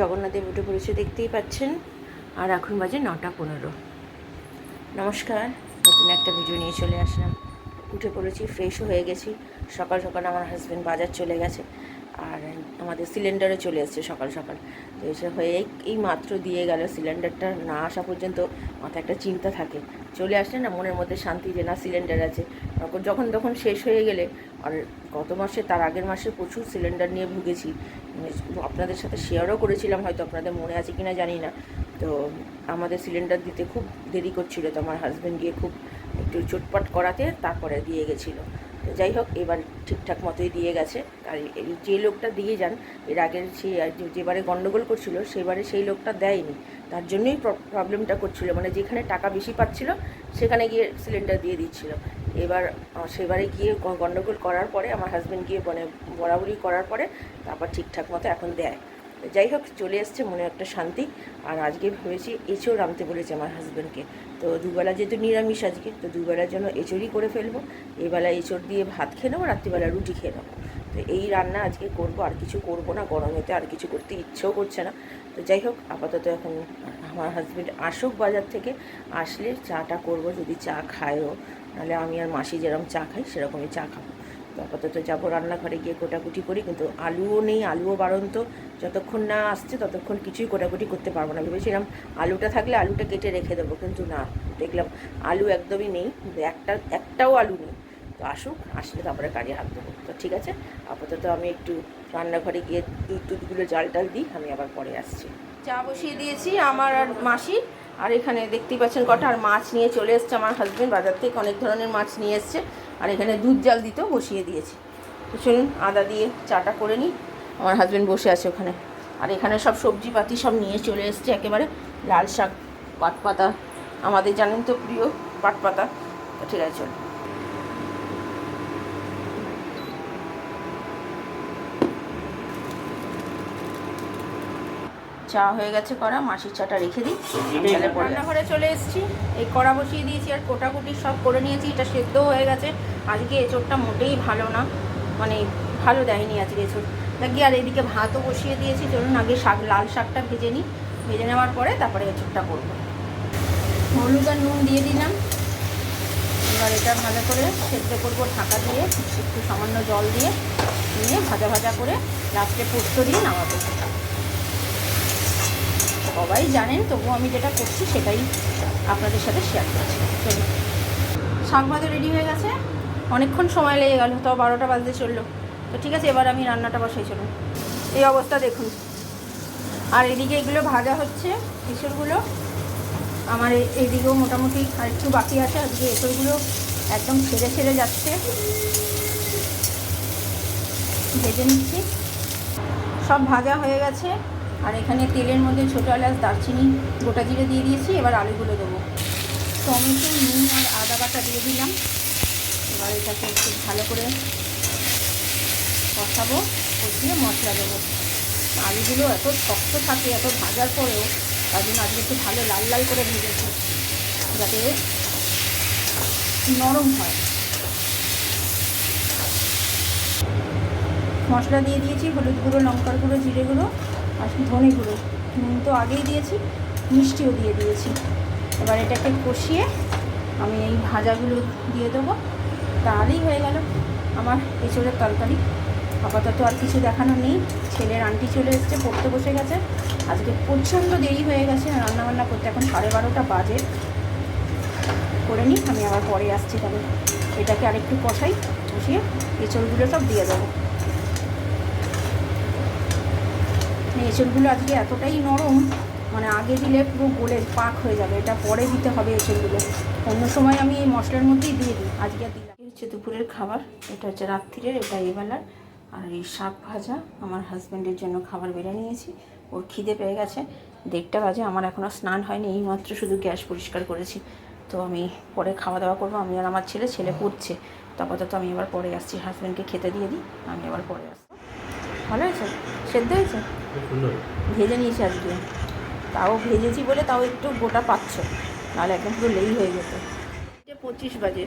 জগন্নাথদেব উঠে পড়েছে দেখতেই পাচ্ছেন। আর এখন বাজে 9:15। নমস্কার, নতুন একটা ভিডিও নিয়ে চলে আসলাম। উঠে পড়েছি, ফ্রেশও হয়ে গেছি। সকাল সকাল আমার হাজব্যান্ড বাজার চলে গেছে, আর আমাদের সিলিন্ডারে চলে এসছে সকাল সকাল। তো এসে হয়ে এই মাত্র দিয়ে গেল। সিলিন্ডারটা না আসা পর্যন্ত মাথায় একটা চিন্তা থাকে, চলে আসলে না মনের মধ্যে শান্তি যে না সিলিন্ডার আছে। যখন তখন শেষ হয়ে গেলে, আর গত মাসে তার আগের মাসে প্রচুর সিলিন্ডার নিয়ে ভুগেছি। আপনাদের সাথে শেয়ারও করেছিলাম, হয়তো আপনাদের মনে আছে কিনা জানি না। তো আমাদের সিলিন্ডার দিতে খুব দেরি করছিল, তো আমার হাজব্যান্ড গিয়ে খুব একটু চটপট করাতে তারপরে দিয়ে গেছিলো। তো যাই হোক, এবার ঠিকঠাক মতোই দিয়ে গেছে। আর যে লোকটা দিয়ে যান, এর আগের যেবারে গণ্ডগোল করছিল সেবারে সেই লোকটা দেয়নি, তার জন্যই প্রবলেমটা করছিল। মানে যেখানে টাকা বেশি পাচ্ছিল সেখানে গিয়ে সিলিন্ডার দিয়ে দিচ্ছিল। এবার সেবারে গিয়ে গণ্ডগোল করার পরে আমার হাজব্যান্ড গিয়ে মানে বরাবরই করার পরে তারপর ঠিকঠাক মতো এখন দেয়। যাই হোক, চলে এসছে মনে একটা শান্তি। আর আজকে ভেবেছি এঁচোড় আনতে বলেছে আমার হাজব্যান্ডকে। তো দুবেলা যেহেতু নিরামিষ আজকে, তো দুবেলার জন্য এঁচোড়ই করে ফেলবো। এইবেলা এঁচোড় দিয়ে ভাত খেয়ে নেবো, রাত্রিবেলা রুটি খেয়ে নেবো। তো এই রান্না আজকে করব, আর কিছু করব না। গরমেতে আর কিছু করতে ইচ্ছেও করছে না। তো যাই হোক, আপাতত এখন আমার হাজব্যান্ড আসুক বাজার থেকে, আসলে চাটা করব, যদি চা খায়ও। নাহলে আমি আর মাসি যেরকম চা খাই সেরকমই চা খাবো। তো আপাতত যাবো রান্নাঘরে, গিয়ে কোটাকুটি করি। কিন্তু আলুও নেই, আলুও বাড়ন্ত। যতক্ষণ না আসছে ততক্ষণ কিছুই কোটাকুটি করতে পারবো না। ভেবেছিলাম আলুটা থাকলে আলুটা কেটে রেখে দেবো, কিন্তু না, দেখলাম আলু একদমই নেই। একটাও আলু নেই। তো আসুক, আসলে তারপরে কাজে হাত দেবো। তো ঠিক আছে, আপাতত আমি একটু রান্নাঘরে গিয়ে দুধগুলো জাল টাল দিই, আমি আবার পরে আসছি। চা বসিয়ে দিয়েছি আমার আর মাসি। আর এখানে দেখতেই পাচ্ছেন কটা আর মাছ নিয়ে চলে এসছে আমার হাজব্যান্ড বাজার থেকে, অনেক ধরনের মাছ নিয়ে এসছে। আর এখানে দুধ জাল দিতেও বসিয়ে দিয়েছি। তো চলুন আদা দিয়ে চাটা করে নিই। আমার হাজব্যান্ড বসে আছে ওখানে। আর এখানে সব সবজিপাতি সব নিয়ে চলে এসছে একেবারে। লাল শাক, পাটপাতা, আমাদের জানেন তো প্রিয় পাটপাতা। তো ঠিক আছে, চলুন। চা হয়ে গেছে করা, মাসির চাটা রেখে দিই। রান্নাঘরে চলে এসেছি, এই কড়া বসিয়ে দিয়েছি আর কোটাকুটি সব করে নিয়েছি। এটা সেদ্ধও হয়ে গেছে। আজকে এঁচোড়টা মোটেই ভালো না, মানে ভালো দেয়নি আজকে এঁচোড় দেখি। আর এদিকে ভাতও বসিয়ে দিয়েছি। চলুন আগে লাল শাকটা ভেজে নিই, ভেজে নেওয়ার পরে তারপরে এঁচোড়টা করবো। হলুদ আর নুন দিয়ে দিলাম। এবার এটা ভালো করে সেদ্ধ করবো ঢাকা দিয়ে, একটু সামান্য জল দিয়ে নিয়ে ভাজা ভাজা করে লাস্টে পোস্ত দিয়ে নামাবো। সবাই জানেন, তবুও আমি যেটা করছি সেটাই আপনাদের সাথে শেয়ার করছি। চলুন, শাক ভাজা রেডি হয়ে গেছে। অনেকক্ষণ সময় লেগে গেল, তাও 12টা বাজতে চললো। তো ঠিক আছে, এবার আমি রান্নাটা বসাই। চলুন, এই অবস্থা দেখুন। আর এদিকে এগুলো ভাজা হচ্ছে এঁচড়গুলো। আমার এইদিকেও মোটামুটি আর একটু বাকি আছে। আজকে এঁচড়গুলো একদম ছেড়ে ছেড়ে যাচ্ছে। ভেজে নিচ্ছি, সব ভাজা হয়ে গেছে। আর এখানে তেলের মধ্যে ছোটো এলাচ, দারচিনি, গোটা জিরে দিয়ে দিয়েছি। এবার আলুগুলো দেবো। টমেটো, নুন আর আদা বাটা দিয়ে দিলাম। এবার এটাকে একটু ভালো করে কষাবো, কষিয়ে মশলা দেবো। আলুগুলো এত শক্ত থাকে এত ভাজার পরেও, তার জন্য আজকে একটু ভালো লাল লাল করে ভেজেছি যাতে নরম হয়। মশলা দিয়ে দিয়েছি, হলুদ গুঁড়ো, লঙ্কার গুঁড়ো, জিরে গুঁড়ো আর ধনে গুঁড়ো। নুন তো আগেই দিয়েছি, মিষ্টিও দিয়ে দিয়েছি। এবার এটাকে কষিয়ে আমি এই ভাজাগুলো দিয়ে দেবো। তাহলেই হয়ে গেল আমার এঁচোড়ের তরকারি। আপাতত আর কিছু দেখানো নেই। ছেলের আন্টি চলে এসছে, পড়তে বসে গেছে। আজকে প্রচণ্ড দেরি হয়ে গেছে রান্নাবান্না করতে, এখন 12:30 বাজে। করে নিই, আমি আবার পরে আসছি। তাহলে এটাকে আরেকটু কষাই, কষিয়ে এঁচোড়গুলো সব দিয়ে দেবো। এঁচোড়গুলো আজকে এতটাই নরম, মানে আগে দিলে পুরো গলে পাক হয়ে যাবে। এটা পরে দিতে হবে এঁচোড়গুলো। অন্য সময় আমি এই মশলার মধ্যেই দিয়ে দিই, আজকে দিলাম। হচ্ছে দুপুরের খাবার, এটা হচ্ছে রাত্রিরের, এটা এবেলার। আর এই শাক ভাজা আমার হাজব্যান্ডের জন্য খাবার বেড়ে নিয়েছি। ওর খিদে পেয়ে গেছে, 1:30 বাজে। আমার এখনও স্নান হয়নি, এইমাত্র শুধু গ্যাস পরিষ্কার করেছি। তো আমি পরে খাওয়া দাওয়া করবো, আমি আর আমার ছেলে পড়ছে। তো আপাতত আমি এবার পরে আসছি, হাজব্যান্ডকে খেতে দিয়ে দিই, আমি আবার পরে আসছি। ভালো হয়েছে, সেদ্ধ হয়েছে, ভেজে নিয়েছি আজকে। তাও ভেজেছি বলে তাও একটু গোটা পাচ্ছ, নাহলে একদম পুরো লেই হয়ে যেত। 25 বাজে।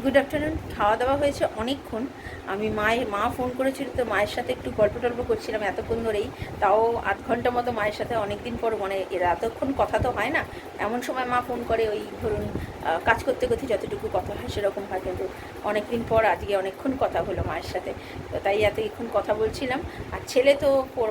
Good afternoon. খাওয়া দাওয়া হয়েছে অনেকক্ষণ। আমি মা ফোন করেছিল, তো মায়ের সাথে একটু গল্প টল্প করছিলাম এতক্ষণ ধরেই। তাও আধ ঘন্টা মতো মায়ের সাথে অনেক দিন পর, মানে এরা এতক্ষণ কথা তো হয় না। এমন সময় মা ফোন করে, ওই ধরুন কাজ করতে করতে যতটুকু কথা হয় সেরকম হয়, কিন্তু অনেক দিন পর আজকে অনেকক্ষণ কথা হলো মায়ের সাথে, তো তাই এতক্ষণ কথা বলছিলাম। আর ছেলে তো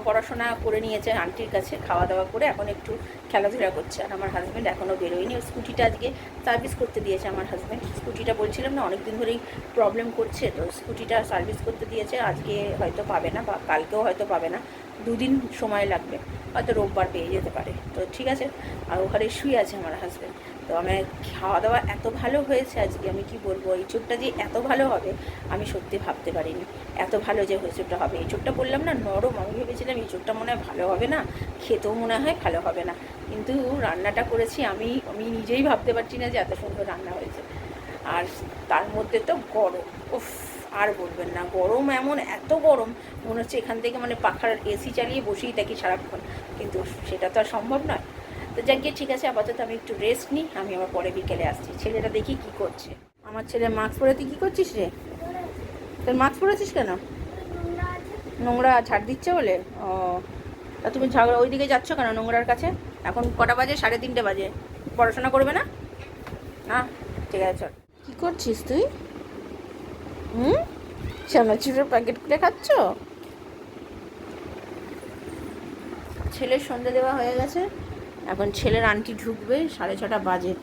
পড়াশোনা করে নিয়েছে আন্টির কাছে, খাওয়া দাওয়া করে এখন একটু খেলাধুলা করছে। আর আমার হাজব্যান্ড এখনও বেরোয়নি, ওর স্কুটিটা আজকে সার্ভিস করতে দিয়েছে আমার হাজব্যান্ড। স্কুটিটা বলছিলাম না অনেক দিন ধরেই প্রবলেম করছে, তো স্কুটিটা সার্ভিস করতে দিয়েছে। আজকে হয়তো পাবে না, বা কালকেও হয়তো পাবে না, 2 দিন সময় লাগবে, হয়তো রোববার পেয়ে যেতে পারে। তো ঠিক আছে। আর ওখানে শুয়ে আছে আমার হাজব্যান্ড। তো আমার খাওয়া দাওয়া এত ভালো হয়েছে আজকে, আমি কি বলবো, এই চোখটা যে এত ভালো হবে আমি সত্যি ভাবতে পারিনি। এত ভালো যে চোখটা হবে, এই চোখটা বললাম না নরম, আমি ভেবেছিলাম এই চোখটা মনে হয় ভালো হবে না, খেতেও মনে হয় ভালো হবে না, কিন্তু রান্নাটা করেছি আমি নিজেই ভাবতে পারছি না যে এত সুন্দর রান্না হয়েছে। আর তার মধ্যে তো গরম, উফ, আর বলবেন না, গরম এমন এত গরম মনে হচ্ছে এখান থেকে মানে পাখার এসি চালিয়ে বসেই থাকি সারাক্ষণ, কিন্তু সেটা তো আর সম্ভব নয়। তো যাক গিয়ে ঠিক আছে, আপাতত আমি একটু রেস্ট নিই, আমি আবার পরে বিকেলে আসছি। ছেলেটা দেখি কি করছে। আমার ছেলে মাস্ক পরে, তুই কী করছিস রে? তোর মাস্ক পরেছিস কেন? নোংরা ঝাড় দিচ্ছে বলে? ও, তা তুমি ঝাড় ওইদিকে যাচ্ছ কেন নোংরার কাছে? এখন কটা বাজে? 3:30 বাজে। পড়াশোনা করবে না? না, ঠিক আছে চল। কী করছিস তুই? চানাচুরের প্যাকেট খুলে খাচ্ছ? ছেলের সন্ধ্যে দেওয়া হয়ে গেছে, এখন ছেলের আন্টি ঢুকবে, 6:30 বাজে।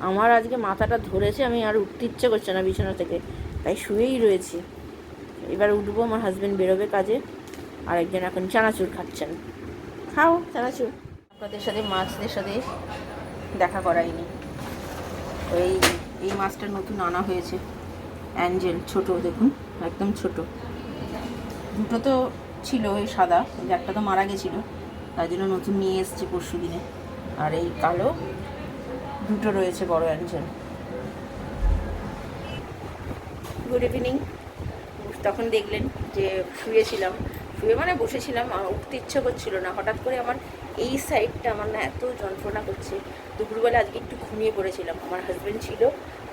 আমার আজকে মাথাটা ধরেছে, আমি আর উঠতে ইচ্ছে করছে না বিছানা থেকে, তাই শুয়েই রয়েছি। এবার উঠবো, আমার হাজব্যান্ড বেরোবে কাজে। আর একজন এখন চানাচুর খাচ্ছেন। খাও চানাচুর। আপনাদের সাথে মাছদের সাথে দেখা করাইনি। এই এই মাছটা নতুন আনা হয়েছে, অ্যাঞ্জেল, ছোট দেখুন, একদম ছোট। দুটো তো ছিল এই সাদা, কিন্তু একটা তো মারা গেছিলো, তাই জন্য নতুন নিয়ে এসেছি পরশু দিনে। আর এই কালো দুটো রয়েছে, বড় অ্যাঞ্জেল। Good evening. তখন দেখলেন যে শুয়েছিলাম, শুয়ে মানে বসেছিলাম, উঠতে ইচ্ছে করছিল না। হঠাৎ করে আমার এই সাইডটা আমার না এত যন্ত্রণা করছে। দুপুরবেলা আজকে একটু ঘুমিয়ে পড়েছিলাম, আমার হাজব্যান্ড ছিল,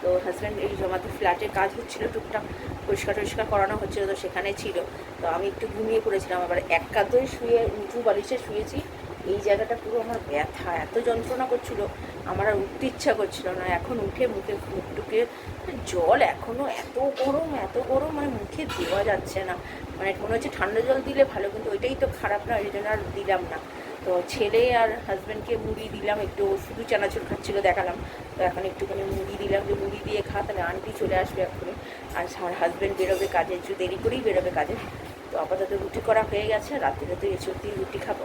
তো হাজব্যান্ড এই আমাদের ফ্ল্যাটে কাজ হচ্ছিলো, টুকটাক পরিষ্কার করানো হচ্ছিলো, তো সেখানে ছিল। তো আমি একটু ঘুমিয়ে পড়েছিলাম, আবার এক কাঁধে শুয়ে উঁচু বালিশে শুয়েছি। এই জায়গাটা পুরো আমার ব্যথা, এত যন্ত্রণা করছিলো, আমার আর উঠতে ইচ্ছা করছিল না। এখন উঠে মুখে টুকে জল, এখনও এত গরম, মানে মুখে দেওয়া যাচ্ছে না। মানে মনে হচ্ছে ঠান্ডা জল দিলে ভালো, কিন্তু ওইটাই তো খারাপ না, এই জন্য আর দিলাম না। তো ছেলে আর হাজব্যান্ডকে মুড়ি দিলাম, একটু শুধু চানাচুর খাচ্ছিলো দেখালাম, তো এখন একটুখানি মুড়ি দিলাম, যে মুড়ি দিয়ে খা, তাহলে আন্টি চলে আসবে এক্ষুনি। আর আমার হাজব্যান্ড বেরোবে কাজে, একটু দেরি করেই বেরোবে কাজে। তো আপাতত রুটি করা হয়ে গেছে, রাত্রিরে তো এঁচড় দিয়ে রুটি খাবো,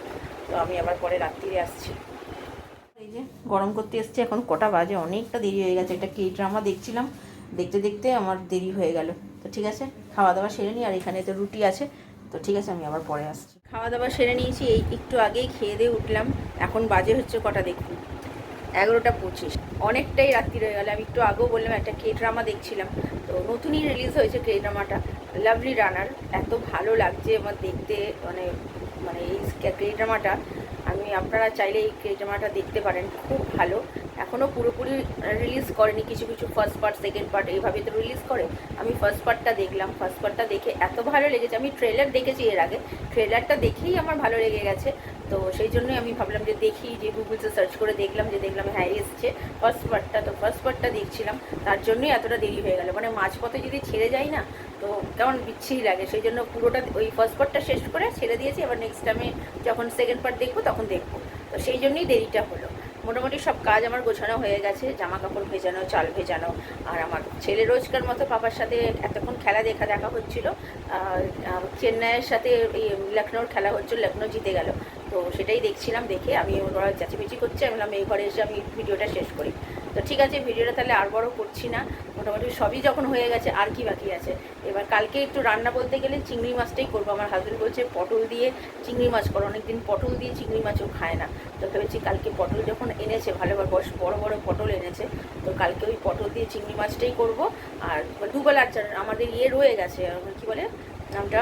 তো আমি আবার পরে রাত্রিরে আসছি। এই যে গরম করতে এসছে, এখন কটা বাজে, অনেকটা দেরি হয়ে গেছে। একটা কে ড্রামা দেখছিলাম, দেখতে দেখতে আমার দেরি হয়ে গেল। তো ঠিক আছে, খাওয়া দাওয়া সেরে নিই, আর এখানে তো রুটি আছে, তো ঠিক আছে আমি আবার পরে আসছি। খাওয়া দাওয়া সেরে নিয়েছি, এই একটু আগেই খেয়ে দিয়ে উঠলাম। এখন বাজে হচ্ছে কটা দেখুন, 11:25, অনেকটাই রাত্রি হয়ে গেল। আমি একটু আগেও বললাম একটা কে ড্রামা দেখছিলাম, তো নতুনই রিলিজ হয়েছে কে ড্রামাটা, লাভলি রানার। এত ভালো লাগছে আমার দেখতে, মানে মানে এই কে ড্রামাটা, আপনারা চাইলে এই কে ড্রামাটা দেখতে পারেন, খুব ভালো। এখনও পুরোপুরি রিলিজ করেনি, কিছু ফার্স্ট পার্ট সেকেন্ড পার্ট এইভাবে তো রিলিজ করে। আমি ফার্স্ট পার্টটা দেখলাম, ফার্স্ট পার্টটা দেখে এত ভালো লেগেছে। আমি ট্রেলার দেখেছি এর আগে, ট্রেলারটা দেখেই আমার ভালো লেগে গেছে, তো সেই জন্যই আমি ভাবলাম যে দেখি, যে গুগলসে সার্চ করে দেখলাম হ্যাঁ এসছে ফার্স্ট পার্টটা, তো ফার্স্ট পার্টটা দেখছিলাম, তার জন্যই এতটা দেরি হয়ে গেল। মানে মাঝপথে যদি ছেড়ে যায় না, তো কেমন বিচ্ছিরি লাগে, সেই জন্য পুরোটা ওই ফার্স্ট পার্টটা শেষ করে ছেড়ে দিয়েছি। এবার নেক্সট টাইমে যখন সেকেন্ড পার্ট দেখবো তখন দেখবো, তো সেই জন্যই দেরিটা হলো। মোটামুটি সব কাজ আমার গোছানো হয়ে গেছে, জামা কাপড় ভেজানো, চাল ভেজানো, আর আমার ছেলে রোজকার মতো পাপার সাথে এতক্ষণ খেলা দেখা হচ্ছিলো। চেন্নাইয়ের সাথে এই লখনৌর খেলা হচ্ছিল, লখনৌ জিতে গেল, তো সেটাই দেখছিলাম। দেখে আমি ওরা চেঁচামেচি করছে, আমি বললাম এই ঘরে এসে আমি ভিডিওটা শেষ করি। তো ঠিক আছে, ভিডিওটা তাহলে আর বড় করছি না, মোটামুটি সবই যখন হয়ে গেছে আর কি বাকি আছে। এবার কালকে একটু রান্না বলতে গেলে চিংড়ি মাছটাই করবো। আমার হাজব্যান্ড বলছে পটল দিয়ে চিংড়ি মাছ করো, অনেকদিন পটল দিয়ে চিংড়ি মাছও খায় না, তো ভেবেছি কালকে পটল যখন এনেছে, ভালোভাবে বড় বড় পটল এনেছে, তো কালকে ওই পটল দিয়ে চিংড়ি মাছটাই করবো। আর দুবেলার আমাদের ইয়ে রয়ে গেছে, কী বলে নামটা,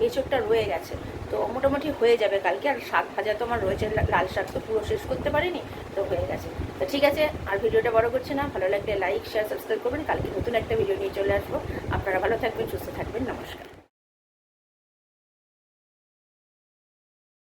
এঁচোড়টা রয়ে গেছে, তো মোটামুটি হয়ে যাবে কালকে। আর শাক ভাজা তো আমার রয়েছে, লাল শাক তো পুরো শেষ করতে পারিনি, তো হয়ে গেছে। তো ঠিক আছে, আর ভিডিওটা বড় করছি না, ভালো লাগলে লাইক শেয়ার সাবস্ক্রাইব করবেন। কালকে নতুন একটা ভিডিও নিয়ে চলে আসবো। আপনারা ভালো থাকবেন, সুস্থ থাকবেন, নমস্কার।